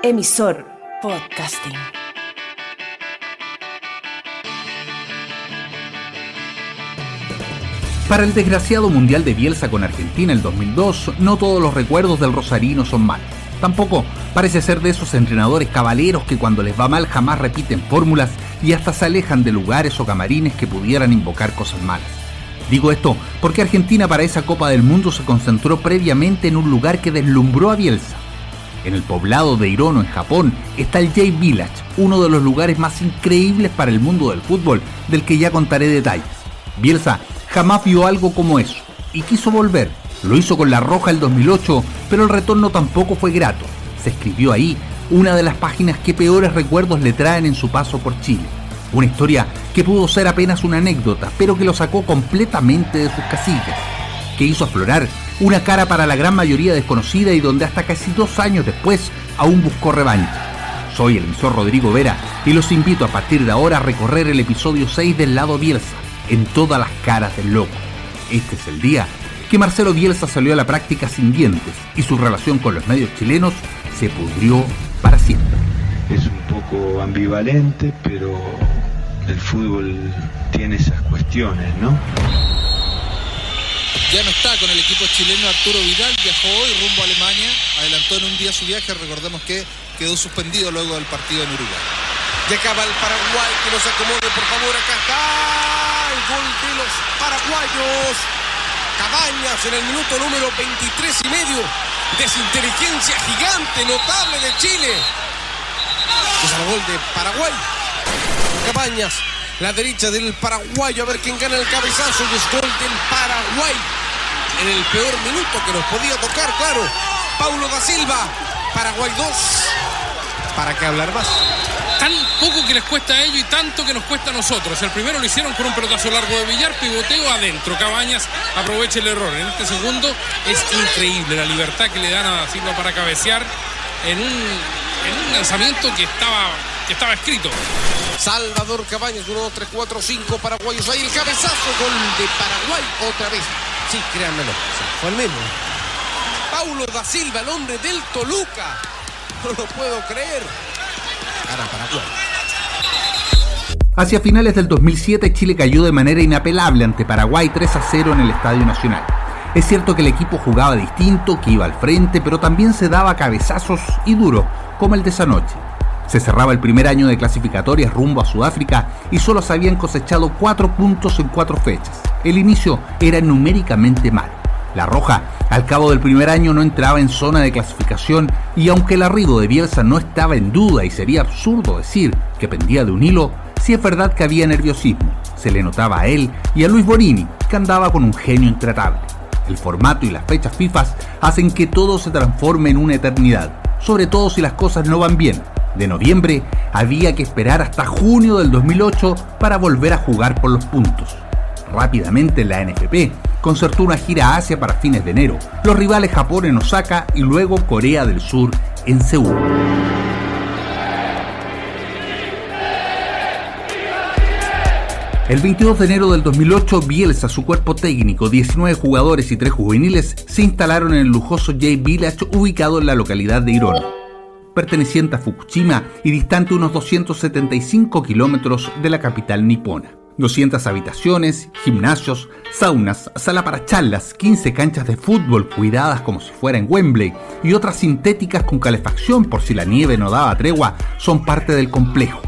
Emisor Podcasting. Para el desgraciado Mundial de Bielsa con Argentina el 2002, no todos los recuerdos del rosarino son malos. Tampoco parece ser de esos entrenadores cabaleros que cuando les va mal jamás repiten fórmulas y hasta se alejan de lugares o camarines que pudieran invocar cosas malas. Digo esto porque Argentina para esa Copa del Mundo se concentró previamente en un lugar que deslumbró a Bielsa. En el poblado de Hirono, en Japón, está el J-Village, uno de los lugares más increíbles para el mundo del fútbol, del que ya contaré detalles. Bielsa jamás vio algo como eso y quiso volver. Lo hizo con La Roja el 2008, pero el retorno tampoco fue grato. Se escribió ahí una de las páginas que peores recuerdos le traen en su paso por Chile. Una historia que pudo ser apenas una anécdota, pero que lo sacó completamente de sus casillas, que hizo aflorar una cara para la gran mayoría desconocida y donde hasta casi 2 años después aún buscó revancha. Soy el emisor Rodrigo Vera y los invito a partir de ahora a recorrer el episodio 6 del lado Bielsa, en todas las caras del loco. Este es el día que Marcelo Bielsa salió a la práctica sin dientes y su relación con los medios chilenos se pudrió para siempre. Es un poco ambivalente, pero el fútbol tiene esas cuestiones, ¿no? Ya no está con el equipo chileno Arturo Vidal, viajó hoy rumbo a Alemania, adelantó en un día su viaje, recordemos que quedó suspendido luego del partido en Uruguay. Llegaba el Paraguay, que nos acomode por favor, acá está el gol de los paraguayos. Cabañas en el minuto número 23 y medio, desinteligencia gigante, notable de Chile. Es el gol de Paraguay. Cabañas, la derecha del paraguayo, a ver quién gana el cabezazo, y es gol del Paraguay. En el peor minuto que nos podía tocar, claro. Paulo da Silva, Paraguay 2. ¿Para qué hablar más? Tan poco que les cuesta a ellos y tanto que nos cuesta a nosotros. El primero lo hicieron con un pelotazo largo de Villar, pivoteo adentro. Cabañas aprovecha el error. En este segundo es increíble la libertad que le dan a Da Silva para cabecear en un lanzamiento que estaba escrito. Salvador Cabañas, 1, 2, 3, 4, 5 paraguayos. Ahí el cabezazo, gol de Paraguay otra vez. Sí, créanmelo, sí, fue el mismo. Paulo da Silva, el hombre del Toluca. No lo puedo creer. Gana Paraguay. Hacia finales del 2007, Chile cayó de manera inapelable ante Paraguay 3-0 en el Estadio Nacional. Es cierto que el equipo jugaba distinto, que iba al frente, pero también se daba cabezazos y duro, como el de esa noche. Se cerraba el primer año de clasificatorias rumbo a Sudáfrica y solo se habían cosechado 4 puntos en 4 fechas. El inicio era numéricamente malo. La Roja, al cabo del primer año, no entraba en zona de clasificación y aunque el arribo de Bielsa no estaba en duda y sería absurdo decir que pendía de un hilo, sí es verdad que había nerviosismo. Se le notaba a él y a Luis Bonini, que andaba con un genio intratable. El formato y las fechas FIFA hacen que todo se transforme en una eternidad, sobre todo si las cosas no van bien. De noviembre había que esperar hasta junio del 2008 para volver a jugar por los puntos. Rápidamente la NFP concertó una gira a Asia para fines de enero, los rivales Japón en Osaka y luego Corea del Sur en Seúl. El 22 de enero del 2008, Bielsa, su cuerpo técnico, 19 jugadores y 3 juveniles se instalaron en el lujoso J-Village ubicado en la localidad de Hirono, perteneciente a Fukushima y distante unos 275 kilómetros de la capital nipona. 200 habitaciones, gimnasios, saunas, sala para charlas, 15 canchas de fútbol cuidadas como si fuera en Wembley y otras sintéticas con calefacción por si la nieve no daba tregua son parte del complejo.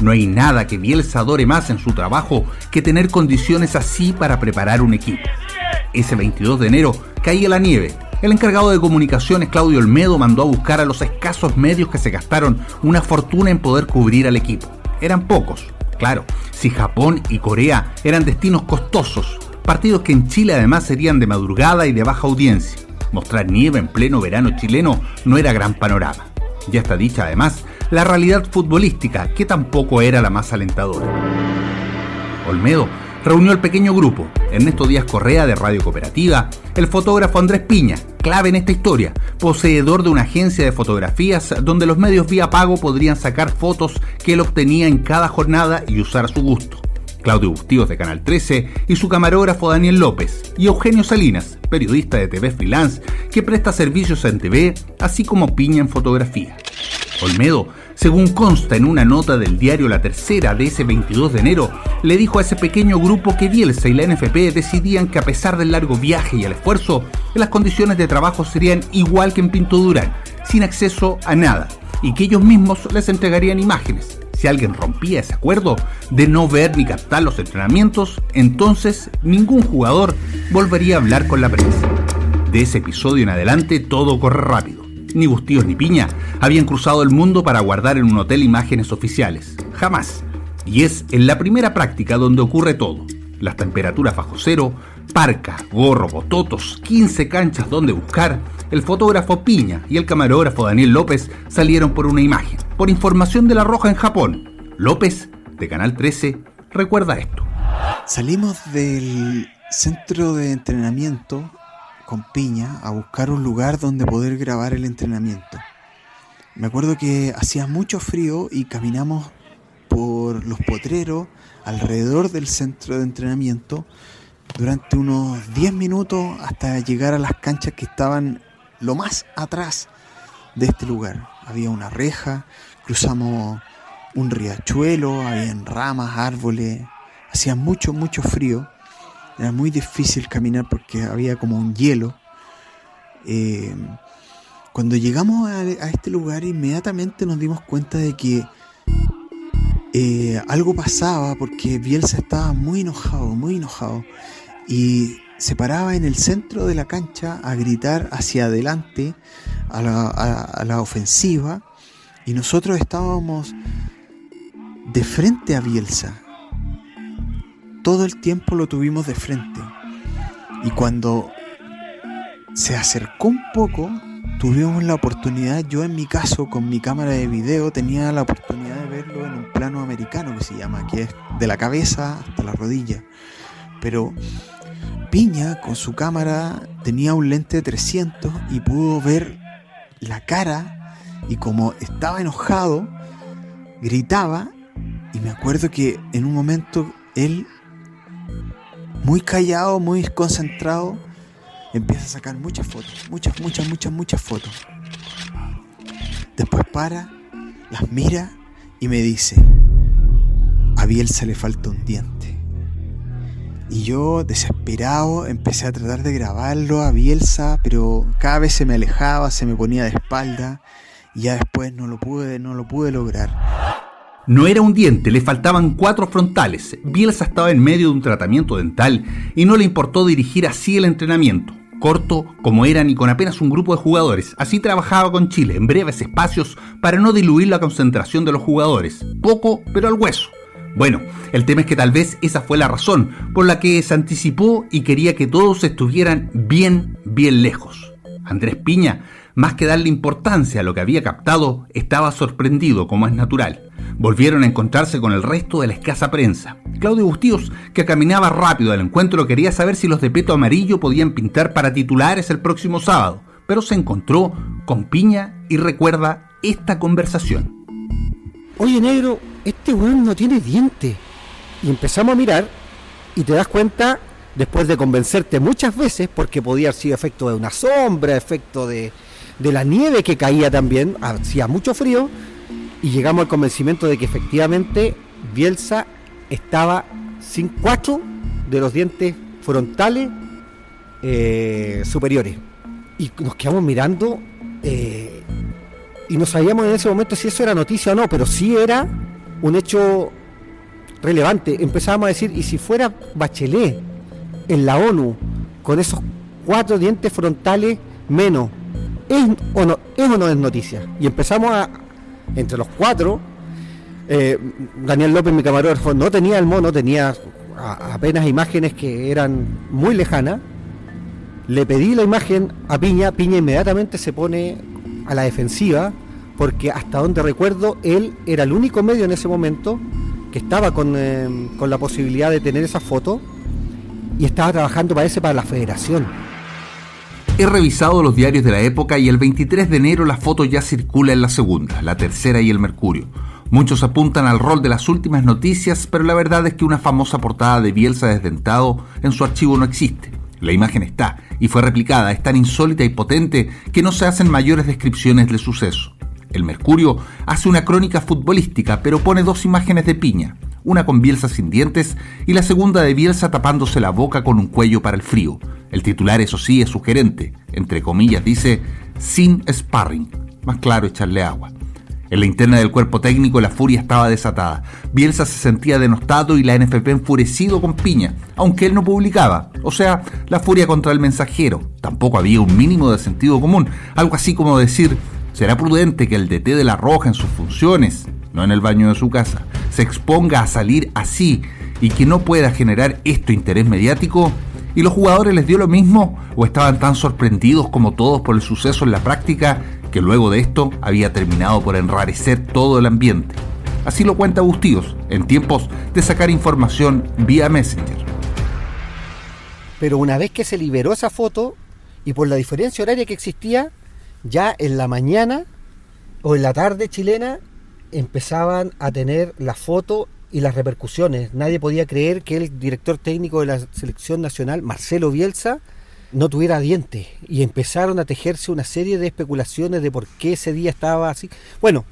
No hay nada que Bielsa adore más en su trabajo que tener condiciones así para preparar un equipo. Ese 22 de enero caía la nieve. El encargado de comunicaciones, Claudio Olmedo, mandó a buscar a los escasos medios que se gastaron una fortuna en poder cubrir al equipo. Eran pocos. Claro, si Japón y Corea eran destinos costosos, partidos que en Chile además serían de madrugada y de baja audiencia. Mostrar nieve en pleno verano chileno no era gran panorama. Ya está dicha además la realidad futbolística, que tampoco era la más alentadora. Olmedo reunió el pequeño grupo: Ernesto Díaz Correa de Radio Cooperativa, el fotógrafo Andrés Piña, clave en esta historia, poseedor de una agencia de fotografías donde los medios vía pago podrían sacar fotos que él obtenía en cada jornada y usar a su gusto, Claudio Bustíos de Canal 13 y su camarógrafo Daniel López, y Eugenio Salinas, periodista de TV freelance que presta servicios en TV, así como Piña en fotografía. Olmedo, según consta en una nota del diario La Tercera de ese 22 de enero, le dijo a ese pequeño grupo que Bielsa y la NFP decidían que a pesar del largo viaje y el esfuerzo, las condiciones de trabajo serían igual que en Pinto Durán, sin acceso a nada, y que ellos mismos les entregarían imágenes. Si alguien rompía ese acuerdo de no ver ni captar los entrenamientos, entonces ningún jugador volvería a hablar con la prensa. De ese episodio en adelante todo corre rápido. Ni Bustillos ni Piña habían cruzado el mundo para guardar en un hotel imágenes oficiales. Jamás. Y es en la primera práctica donde ocurre todo. Las temperaturas bajo cero, parca, gorro, bototos, 15 canchas donde buscar. El fotógrafo Piña y el camarógrafo Daniel López salieron por una imagen, por información de La Roja en Japón. López, de Canal 13, recuerda esto. Salimos del centro de entrenamiento con Piña a buscar un lugar donde poder grabar el entrenamiento. Me acuerdo que hacía mucho frío y caminamos por los potreros alrededor del centro de entrenamiento durante unos 10 minutos hasta llegar a las canchas que estaban lo más atrás de este lugar. Había una reja, cruzamos un riachuelo, había ramas, árboles, hacía mucho frío. Era muy difícil caminar porque había como un hielo. Cuando llegamos a este lugar, inmediatamente nos dimos cuenta de que algo pasaba porque Bielsa estaba muy enojado. Y se paraba en el centro de la cancha a gritar hacia adelante a la ofensiva. Y nosotros estábamos de frente a Bielsa. Todo el tiempo lo tuvimos de frente. Y cuando se acercó un poco, tuvimos la oportunidad, yo en mi caso con mi cámara de video tenía la oportunidad de verlo en un plano americano que se llama, que es de la cabeza hasta la rodilla. Pero Piña con su cámara tenía un lente de 300 y pudo ver la cara, y como estaba enojado, gritaba. Y me acuerdo que en un momento él, muy callado, muy concentrado, empieza a sacar muchas fotos, muchas fotos. Después para, las mira y me dice: a Bielsa le falta un diente. Y yo, desesperado, empecé a tratar de grabarlo a Bielsa, pero cada vez se me alejaba, se me ponía de espalda, y ya después no lo pude lograr. No era un diente, le faltaban 4 frontales. Bielsa estaba en medio de un tratamiento dental y no le importó dirigir así el entrenamiento. Corto como eran y con apenas un grupo de jugadores. Así trabajaba con Chile, en breves espacios para no diluir la concentración de los jugadores. Poco, pero al hueso. Bueno, el tema es que tal vez esa fue la razón por la que se anticipó y quería que todos estuvieran bien lejos. Andrés Piña, más que darle importancia a lo que había captado, estaba sorprendido, como es natural. Volvieron a encontrarse con el resto de la escasa prensa. Claudio Bustillos, que caminaba rápido al encuentro, quería saber si los de peto amarillo podían pintar para titulares el próximo sábado, pero se encontró con Piña y recuerda esta conversación. Oye, negro, este weón no tiene diente. Y empezamos a mirar y te das cuenta, después de convencerte muchas veces, porque podía haber sido efecto de una sombra, efecto de la nieve que caía también, hacía mucho frío, y llegamos al convencimiento de que efectivamente Bielsa estaba sin 4 de los dientes frontales superiores. Y nos quedamos mirando y no sabíamos en ese momento si eso era noticia o no, pero sí era un hecho relevante. Empezábamos a decir, ¿y si fuera Bachelet en la ONU con esos 4 dientes frontales menos? ¿Es o no es noticia? Y empezamos a, entre los 4, Daniel López, mi camarógrafo, no tenía el mono, tenía apenas imágenes que eran muy lejanas. Le pedí la imagen a Piña inmediatamente se pone a la defensiva, porque hasta donde recuerdo, él era el único medio en ese momento que estaba con la posibilidad de tener esa foto, y estaba trabajando, parece, para la federación. He revisado los diarios de la época y el 23 de enero la foto ya circula en La Segunda, La Tercera y El Mercurio. Muchos apuntan al rol de las últimas noticias, pero la verdad es que una famosa portada de Bielsa desdentado en su archivo no existe. La imagen está y fue replicada, es tan insólita y potente que no se hacen mayores descripciones del suceso. El Mercurio hace una crónica futbolística, pero pone 2 imágenes de piña, una con Bielsa sin dientes y la segunda de Bielsa tapándose la boca con un cuello para el frío. El titular, eso sí, es sugerente, entre comillas dice, sin sparring, más claro echarle agua. En la interna del cuerpo técnico la furia estaba desatada. Bielsa se sentía denostado y la NFP enfurecido con Piña, aunque él no publicaba. O sea, la furia contra el mensajero. Tampoco había un mínimo de sentido común. Algo así como decir, ¿será prudente que el DT de La Roja en sus funciones, no en el baño de su casa, se exponga a salir así y que no pueda generar esto interés mediático? ¿Y los jugadores les dio lo mismo o estaban tan sorprendidos como todos por el suceso en la práctica que luego de esto había terminado por enrarecer todo el ambiente? Así lo cuenta Bustíos, en tiempos de sacar información vía Messenger. Pero una vez que se liberó esa foto, y por la diferencia horaria que existía, ya en la mañana o en la tarde chilena empezaban a tener la foto y las repercusiones. Nadie podía creer que el director técnico de la selección nacional, Marcelo Bielsa, no tuviera dientes, y empezaron a tejerse una serie de especulaciones de por qué ese día estaba así. Bueno,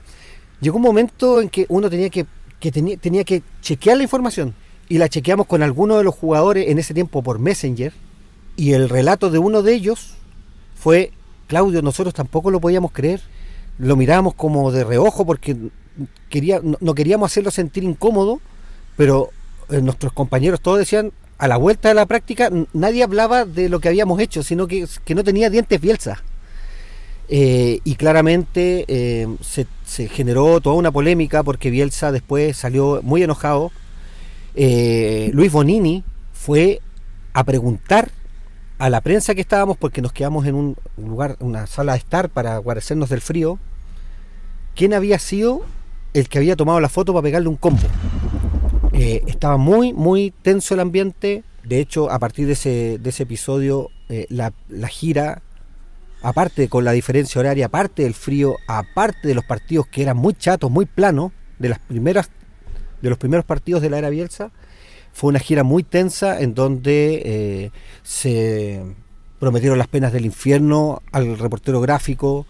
llegó un momento en que uno tenía que chequear la información, y la chequeamos con algunos de los jugadores en ese tiempo por Messenger, y el relato de uno de ellos fue, Claudio, nosotros tampoco lo podíamos creer, lo mirábamos como de reojo porque no queríamos hacerlo sentir incómodo, pero nuestros compañeros todos decían, a la vuelta de la práctica nadie hablaba de lo que habíamos hecho, sino que no tenía dientes Bielsa. Y claramente se generó toda una polémica porque Bielsa después salió muy enojado. Luis Bonini fue a preguntar a la prensa que estábamos, porque nos quedamos en un lugar, una sala de estar para guarecernos del frío, quién había sido el que había tomado la foto para pegarle un combo. Estaba muy, muy tenso el ambiente. De hecho, a partir de ese episodio, la gira, aparte con la diferencia horaria, aparte del frío, aparte de los partidos que eran muy chatos, muy planos, de los primeros partidos de la era Bielsa, fue una gira muy tensa en donde se prometieron las penas del infierno al reportero gráfico,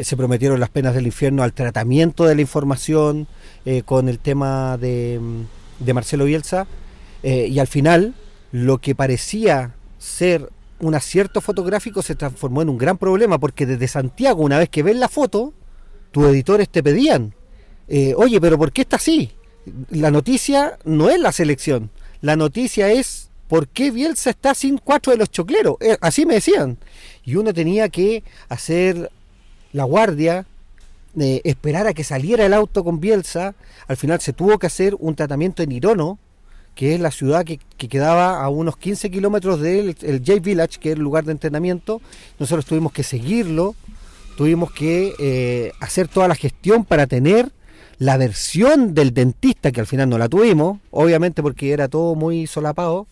se prometieron las penas del infierno al tratamiento de la información con el tema de Marcelo Bielsa, y al final lo que parecía ser un acierto fotográfico se transformó en un gran problema, porque desde Santiago, una vez que ven la foto, tus editores te pedían, oye, pero ¿por qué está así? La noticia no es la selección, la noticia es ¿por qué Bielsa está sin 4 de los chocleros? Así me decían, y uno tenía que hacer la guardia, esperar a que saliera el auto con Bielsa. Al final se tuvo que hacer un tratamiento en Irono, que es la ciudad que quedaba a unos 15 kilómetros del J Village, que es el lugar de entrenamiento. Nosotros tuvimos que seguirlo, tuvimos que hacer toda la gestión para tener la versión del dentista, que al final no la tuvimos, obviamente porque era todo muy solapado,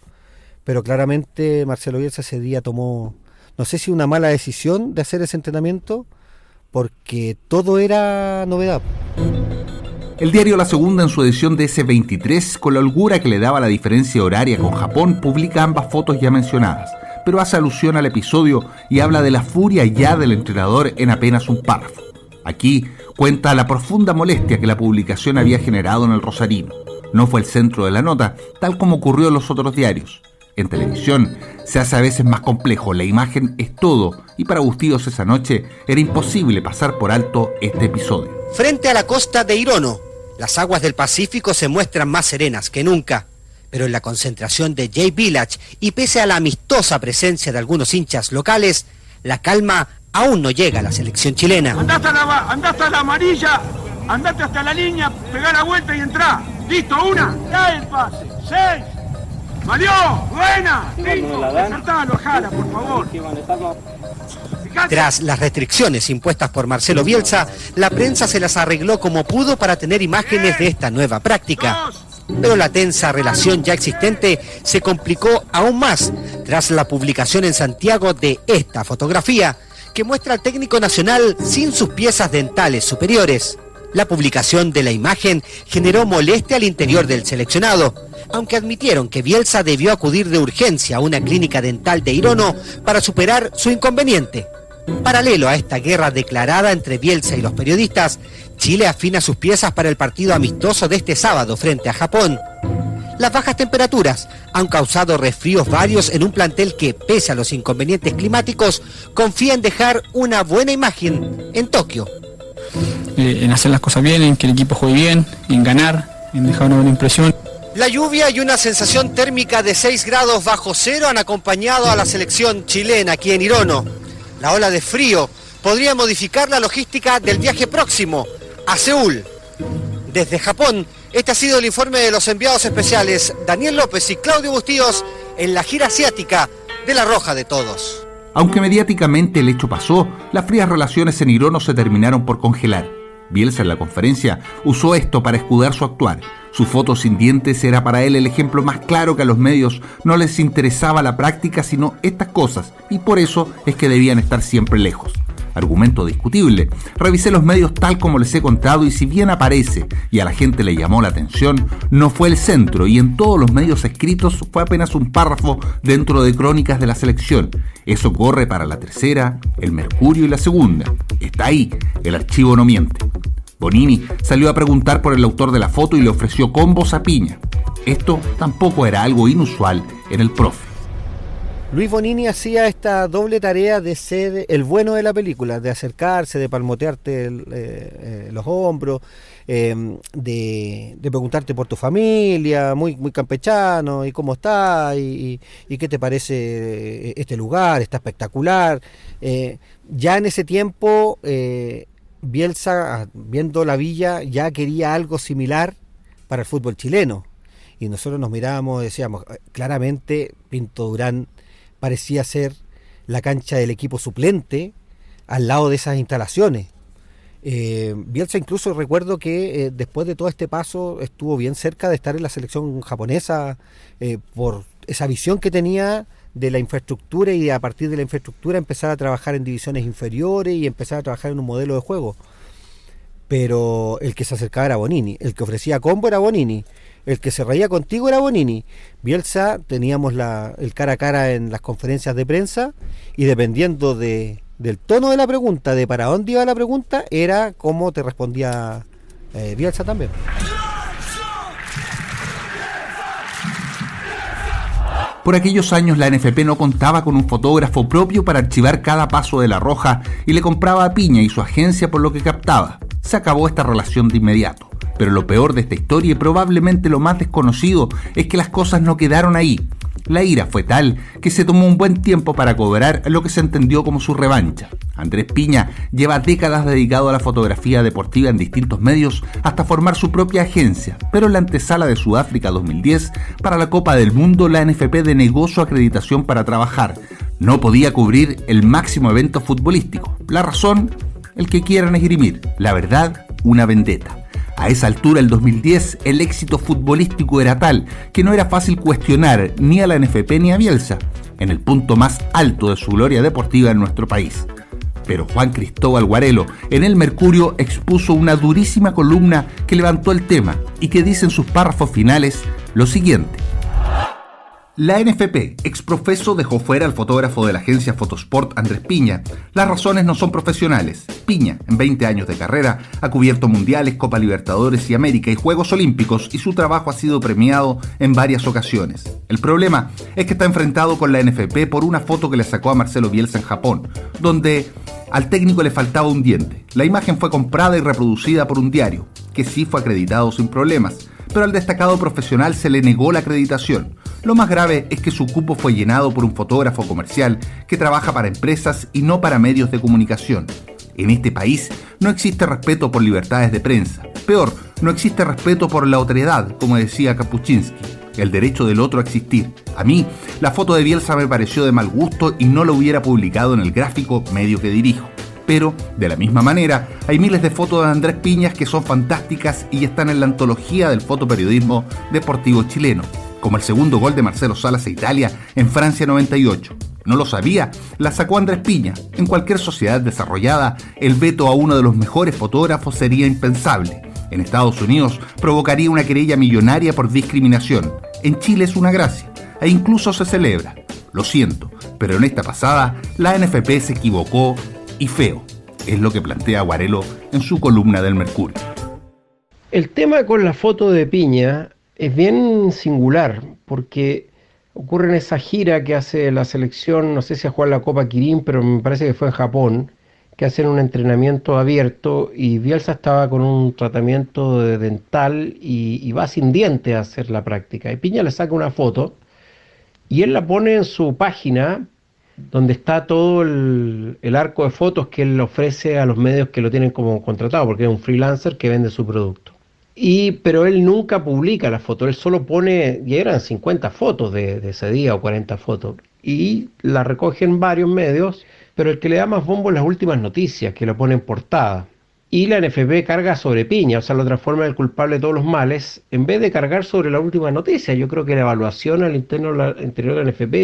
pero claramente Marcelo Bielsa ese día tomó, no sé si una mala decisión de hacer ese entrenamiento, porque todo era novedad. El diario La Segunda, en su edición de ese 23, con la holgura que le daba la diferencia horaria con Japón, publica ambas fotos ya mencionadas, pero hace alusión al episodio y habla de la furia ya del entrenador en apenas un párrafo. Aquí cuenta la profunda molestia que la publicación había generado en el rosarino. No fue el centro de la nota, tal como ocurrió en los otros diarios. En televisión se hace a veces más complejo, la imagen es todo, y para Bustíos esa noche era imposible pasar por alto este episodio. Frente a la costa de Irono, las aguas del Pacífico se muestran más serenas que nunca, pero en la concentración de J Village, y pese a la amistosa presencia de algunos hinchas locales, la calma aún no llega a la selección chilena. Andá hasta la amarilla, andate hasta la línea, pegá la vuelta y entrá. Listo, una, da el pase, 6. ¡Mario! ¡Buena! ¡Despertalo, Jara, por favor! Tras las restricciones impuestas por Marcelo Bielsa, la prensa se las arregló como pudo para tener imágenes de esta nueva práctica. Pero la tensa relación ya existente se complicó aún más tras la publicación en Santiago de esta fotografía, que muestra al técnico nacional sin sus piezas dentales superiores. La publicación de la imagen generó molestia al interior del seleccionado, aunque admitieron que Bielsa debió acudir de urgencia a una clínica dental de Irono para superar su inconveniente. Paralelo a esta guerra declarada entre Bielsa y los periodistas, Chile afina sus piezas para el partido amistoso de este sábado frente a Japón. Las bajas temperaturas han causado resfríos varios en un plantel que, pese a los inconvenientes climáticos, confía en dejar una buena imagen en Tokio. En hacer las cosas bien, en que el equipo juegue bien, en ganar, en dejar una buena impresión. La lluvia y una sensación térmica de 6 grados bajo cero han acompañado a la selección chilena aquí en Hirono. La ola de frío podría modificar la logística del viaje próximo a Seúl. Desde Japón, este ha sido el informe de los enviados especiales Daniel López y Claudio Bustíos en la gira asiática de La Roja de Todos. Aunque mediáticamente el hecho pasó, las frías relaciones en Hirono se terminaron por congelar. Bielsa en la conferencia usó esto para escudar su actuar. Su foto sin dientes era para él el ejemplo más claro que a los medios no les interesaba la práctica sino estas cosas, y por eso es que debían estar siempre lejos. Argumento discutible. Revisé los medios tal como les he contado y si bien aparece y a la gente le llamó la atención, no fue el centro y en todos los medios escritos fue apenas un párrafo dentro de crónicas de la selección. Eso corre para la Tercera, el Mercurio y la Segunda. Está ahí, el archivo no miente. Bonini salió a preguntar por el autor de la foto y le ofreció combos a Piña. Esto tampoco era algo inusual en el profe. Luis Bonini hacía esta doble tarea de ser el bueno de la película, de acercarse, de palmotearte los hombros, de preguntarte por tu familia, muy campechano, y cómo está, y qué te parece este lugar, está espectacular. Ya en ese tiempo Bielsa, viendo la Villa, ya quería algo similar para el fútbol chileno, y nosotros nos mirábamos y decíamos, claramente Pinto Durán parecía ser la cancha del equipo suplente al lado de esas instalaciones. Bielsa incluso recuerdo que después de todo este paso estuvo bien cerca de estar en la selección japonesa por esa visión que tenía de la infraestructura y a partir de la infraestructura empezar a trabajar en divisiones inferiores y empezar a trabajar en un modelo de juego. Pero el que se acercaba era Bonini, el que ofrecía combo era Bonini, el que se reía contigo era Bonini. Bielsa, teníamos el cara a cara en las conferencias de prensa y dependiendo del tono de la pregunta, de para dónde iba la pregunta, era cómo te respondía Bielsa también. Por aquellos años la NFP no contaba con un fotógrafo propio para archivar cada paso de La Roja y le compraba a Piña y su agencia por lo que captaba. Se acabó esta relación de inmediato. Pero lo peor de esta historia y probablemente lo más desconocido es que las cosas no quedaron ahí. La ira fue tal que se tomó un buen tiempo para cobrar lo que se entendió como su revancha. Andrés Piña lleva décadas dedicado a la fotografía deportiva en distintos medios hasta formar su propia agencia, pero en la antesala de Sudáfrica 2010, para la Copa del Mundo, la NFP denegó su acreditación para trabajar. No podía cubrir el máximo evento futbolístico. La razón, el que quieran esgrimir. La verdad, una vendetta. A esa altura, el 2010, el éxito futbolístico era tal que no era fácil cuestionar ni a la NFP ni a Bielsa, en el punto más alto de su gloria deportiva en nuestro país. Pero Juan Cristóbal Guarelo, en el Mercurio, expuso una durísima columna que levantó el tema y que dice en sus párrafos finales lo siguiente. La NFP, exprofeso, dejó fuera al fotógrafo de la agencia Fotosport Andrés Piña. Las razones no son profesionales. Piña, en 20 años de carrera, ha cubierto mundiales, Copa Libertadores y América y Juegos Olímpicos y su trabajo ha sido premiado en varias ocasiones. El problema es que está enfrentado con la NFP por una foto que le sacó a Marcelo Bielsa en Japón, donde al técnico le faltaba un diente. La imagen fue comprada y reproducida por un diario, que sí fue acreditado sin problemas, pero al destacado profesional se le negó la acreditación. Lo más grave es que su cupo fue llenado por un fotógrafo comercial que trabaja para empresas y no para medios de comunicación. En este país no existe respeto por libertades de prensa. Peor, no existe respeto por la otredad, como decía Kapuczynski, el derecho del otro a existir. A mí, la foto de Bielsa me pareció de mal gusto y no la hubiera publicado en el gráfico medio que dirijo. Pero, de la misma manera, hay miles de fotos de Andrés Piñas que son fantásticas y están en la antología del fotoperiodismo deportivo chileno, como el segundo gol de Marcelo Salas a Italia en Francia 98. ¿No lo sabía? La sacó Andrés Piña. En cualquier sociedad desarrollada, el veto a uno de los mejores fotógrafos sería impensable. En Estados Unidos provocaría una querella millonaria por discriminación. En Chile es una gracia, e incluso se celebra. Lo siento, pero en esta pasada, la NFP se equivocó y feo, es lo que plantea Guarelo en su columna del Mercurio. El tema con la foto de Piña es bien singular, porque ocurre en esa gira que hace la selección, no sé si a jugar la Copa Kirin, pero me parece que fue en Japón, que hacen un entrenamiento abierto y Bielsa estaba con un tratamiento de dental y va sin dientes a hacer la práctica. Y Piña le saca una foto y él la pone en su página donde está todo el arco de fotos que él ofrece a los medios que lo tienen como contratado, porque es un freelancer que vende su producto. Pero él nunca publica la foto, él solo pone, y eran 50 fotos de ese día o 40 fotos, y la recogen varios medios, pero el que le da más bombo es las últimas noticias, que lo pone en portada. Y la NFP carga sobre Piña, o sea, lo transforma en el culpable de todos los males, en vez de cargar sobre la última noticia. Yo creo que la evaluación al interior de la NFP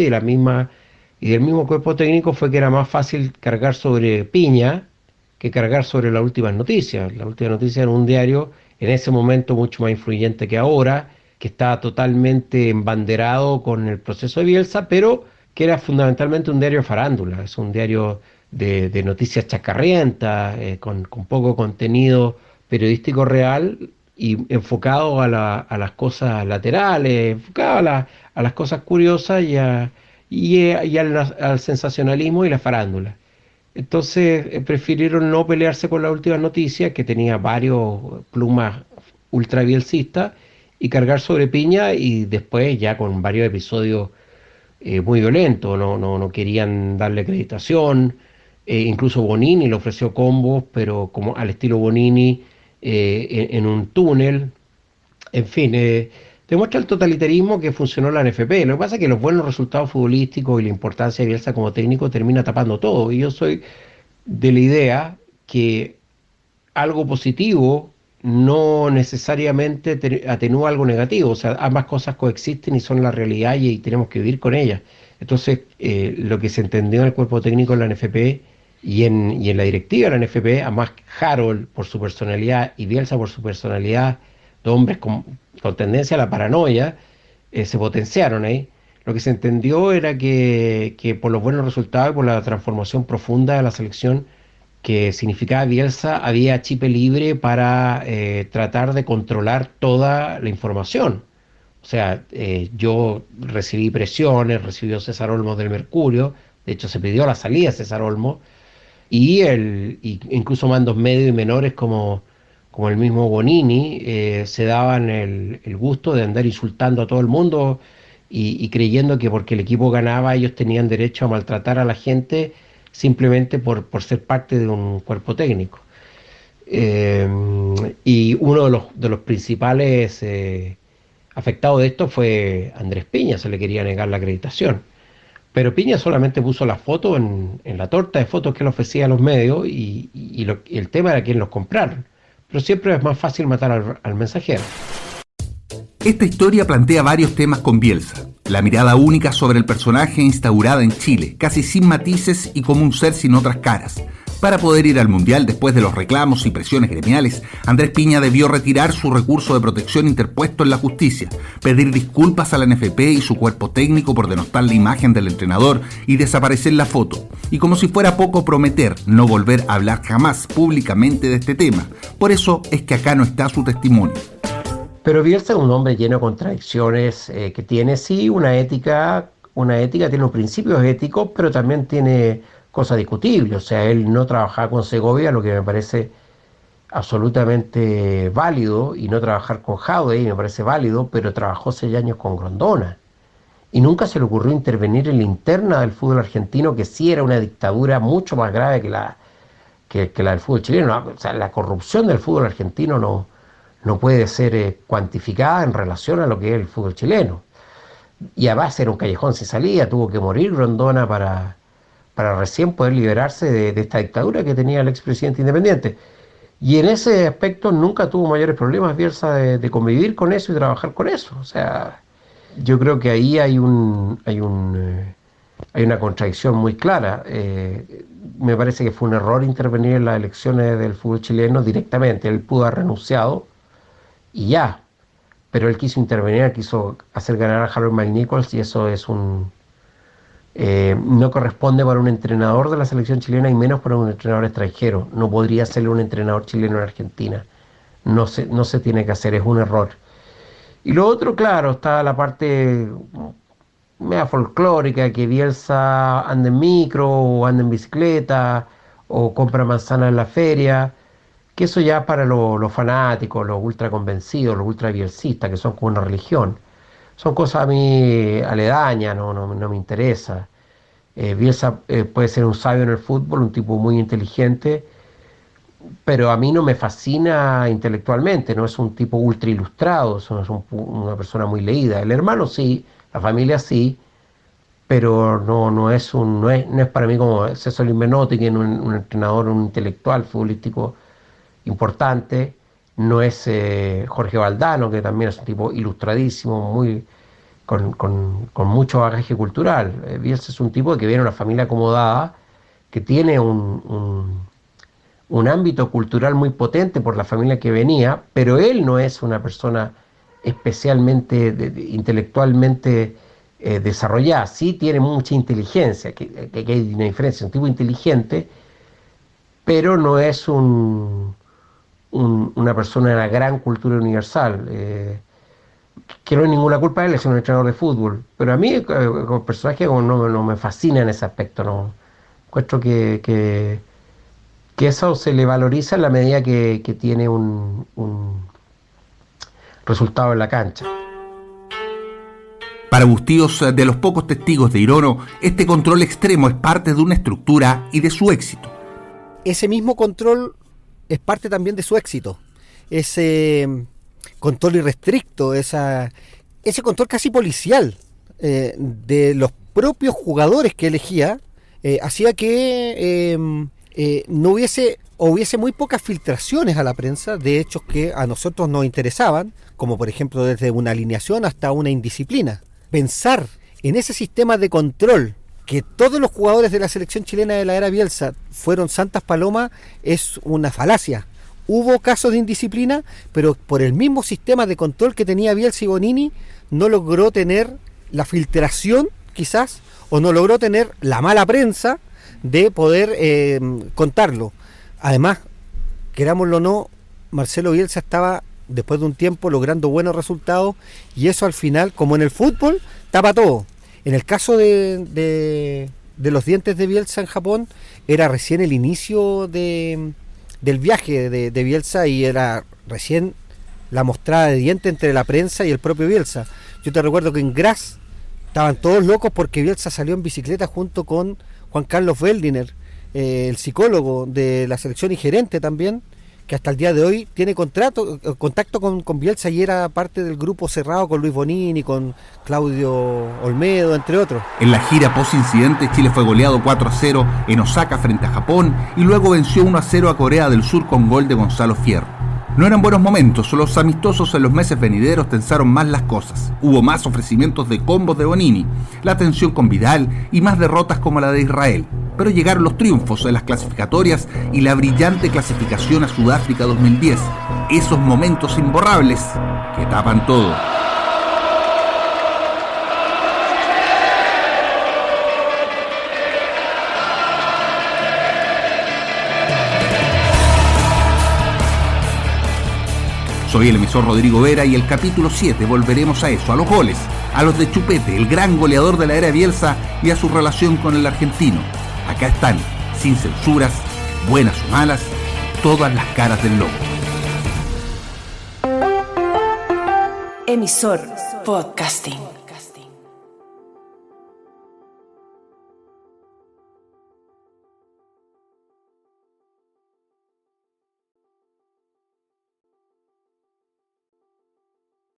y del mismo cuerpo técnico fue que era más fácil cargar sobre Piña que cargar sobre las últimas noticias. La última noticia era un diario en ese momento mucho más influyente que ahora, que estaba totalmente embanderado con el proceso de Bielsa, pero que era fundamentalmente un diario farándula, es un diario de noticias chacarrientas, con poco contenido periodístico real y enfocado a las cosas laterales, enfocado a las cosas curiosas y al sensacionalismo y la farándula. Entonces prefirieron no pelearse con la última noticia, que tenía varios plumas ultrabielcistas, y cargar sobre Piña, y después ya con varios episodios muy violentos. No querían darle acreditación, incluso Bonini le ofreció combos, pero como al estilo Bonini, en un túnel. En fin, demuestra el totalitarismo que funcionó la NFP. Lo que pasa es que los buenos resultados futbolísticos y la importancia de Bielsa como técnico termina tapando todo. Y yo soy de la idea que algo positivo no necesariamente atenúa algo negativo. O sea, ambas cosas coexisten y son la realidad y tenemos que vivir con ellas. Entonces, lo que se entendió en el cuerpo técnico de la NFP y en la directiva de la NFP, además Harold por su personalidad y Bielsa por su personalidad, dos hombres con tendencia a la paranoia, se potenciaron ahí. Lo que se entendió era que por los buenos resultados y por la transformación profunda de la selección que significaba Bielsa, había chip libre para tratar de controlar toda la información. O sea, yo recibí presiones, recibió César Olmos del Mercurio, de hecho se pidió la salida de César Olmos, y incluso mandos medios y menores como el mismo Bonini, se daban el gusto de andar insultando a todo el mundo y creyendo que porque el equipo ganaba ellos tenían derecho a maltratar a la gente simplemente por ser parte de un cuerpo técnico. Y uno de los principales afectados de esto fue Andrés Piña, se le quería negar la acreditación. Pero Piña solamente puso la foto en la torta de fotos que él ofrecía a los medios y el tema era quién los compraron. Pero siempre es más fácil matar al mensajero. Esta historia plantea varios temas con Bielsa. La mirada única sobre el personaje instaurada en Chile, casi sin matices y como un ser sin otras caras. Para poder ir al Mundial después de los reclamos y presiones gremiales, Andrés Piña debió retirar su recurso de protección interpuesto en la justicia, pedir disculpas a la NFP y su cuerpo técnico por denostar la imagen del entrenador y desaparecer la foto. Y como si fuera poco, prometer no volver a hablar jamás públicamente de este tema. Por eso es que acá no está su testimonio. Pero Bielsa es un hombre lleno de contradicciones, que tiene sí una ética, tiene unos principios éticos, pero también tiene cosas discutibles. O sea, él no trabajaba con Segovia, lo que me parece absolutamente válido, y no trabajar con Jaude, me parece válido, pero trabajó 6 años con Grondona. Y nunca se le ocurrió intervenir en la interna del fútbol argentino, que sí era una dictadura mucho más grave que la del fútbol chileno. O sea, la corrupción del fútbol argentino no puede ser cuantificada en relación a lo que es el fútbol chileno. Y además era un callejón sin salida, tuvo que morir Grondona para recién poder liberarse de esta dictadura que tenía el expresidente independiente. Y en ese aspecto nunca tuvo mayores problemas Bielsa de convivir con eso y trabajar con eso. O sea, yo creo que ahí hay una contradicción muy clara. Me parece que fue un error intervenir en las elecciones del fútbol chileno directamente. Él pudo haber renunciado y ya, pero él quiso intervenir, quiso hacer ganar a Harold McNichols, y eso es No corresponde para un entrenador de la selección chilena y menos para un entrenador extranjero. No podría serle un entrenador chileno en Argentina. No se tiene que hacer, es un error. Y lo otro, claro, está la parte media folclórica, que Bielsa anda en micro, o anda en bicicleta, o compra manzanas en la feria, que eso ya para los fanáticos, los ultra convencidos, los ultra bielsistas, que son como una religión. Son cosas a mí aledañas, no me interesa. Bielsa puede ser un sabio en el fútbol, un tipo muy inteligente, pero a mí no me fascina intelectualmente, no es un tipo ultra ilustrado, no es una persona muy leída. El hermano sí, la familia sí, pero no es para mí como César Menotti, que es un entrenador, un intelectual futbolístico importante. No es Jorge Valdano, que también es un tipo ilustradísimo, con mucho bagaje cultural. Bielsa es un tipo que viene de una familia acomodada, que tiene un ámbito cultural muy potente por la familia que venía, pero él no es una persona especialmente intelectualmente desarrollada. Sí tiene mucha inteligencia, que hay una diferencia, un tipo inteligente, pero no es una persona de la gran cultura universal, que no hay ninguna culpa de él, es un entrenador de fútbol, pero a mí como personaje no me fascina en ese aspecto, no encuentro que eso se le valoriza en la medida que tiene un resultado en la cancha. Para Bustíos, de los pocos testigos de Irono, este control extremo es parte de una estructura y de su éxito. Ese mismo control es parte también de su éxito. Ese control irrestricto, ese control casi policial de los propios jugadores que elegía, hacía que no hubiese muy pocas filtraciones a la prensa de hechos que a nosotros nos interesaban, como por ejemplo desde una alineación hasta una indisciplina. Pensar en ese sistema de control, que todos los jugadores de la selección chilena de la era Bielsa fueron santas palomas, es una falacia. Hubo casos de indisciplina, pero por el mismo sistema de control que tenía Bielsa y Bonini, no logró tener la filtración, quizás, o no logró tener la mala prensa de poder contarlo. Además, querámoslo o no, Marcelo Bielsa estaba, después de un tiempo, logrando buenos resultados, y eso al final, como en el fútbol, tapa todo. En el caso de los dientes de Bielsa en Japón, era recién el inicio del viaje de Bielsa, y era recién la mostrada de dientes entre la prensa y el propio Bielsa. Yo te recuerdo que en Graz estaban todos locos porque Bielsa salió en bicicleta junto con Juan Carlos Beldiner, el psicólogo de la selección y gerente también, que hasta el día de hoy tiene contacto con Bielsa, y era parte del grupo cerrado con Luis Bonini, con Claudio Olmedo, entre otros. En la gira post-incidente, Chile fue goleado 4-0 en Osaka frente a Japón, y luego venció 1-0 a Corea del Sur con gol de Gonzalo Fierro. No eran buenos momentos, los amistosos en los meses venideros tensaron más las cosas. Hubo más ofrecimientos de combos de Bonini, la tensión con Vidal y más derrotas como la de Israel. Pero llegaron los triunfos en las clasificatorias y la brillante clasificación a Sudáfrica 2010. Esos momentos imborrables que tapan todo. Soy el emisor Rodrigo Vera, y el capítulo 7 volveremos a eso, a los goles, a los de Chupete, el gran goleador de la era Bielsa, y a su relación con el argentino. Acá están, sin censuras, buenas o malas, todas las caras del lobo. Emisor Podcasting.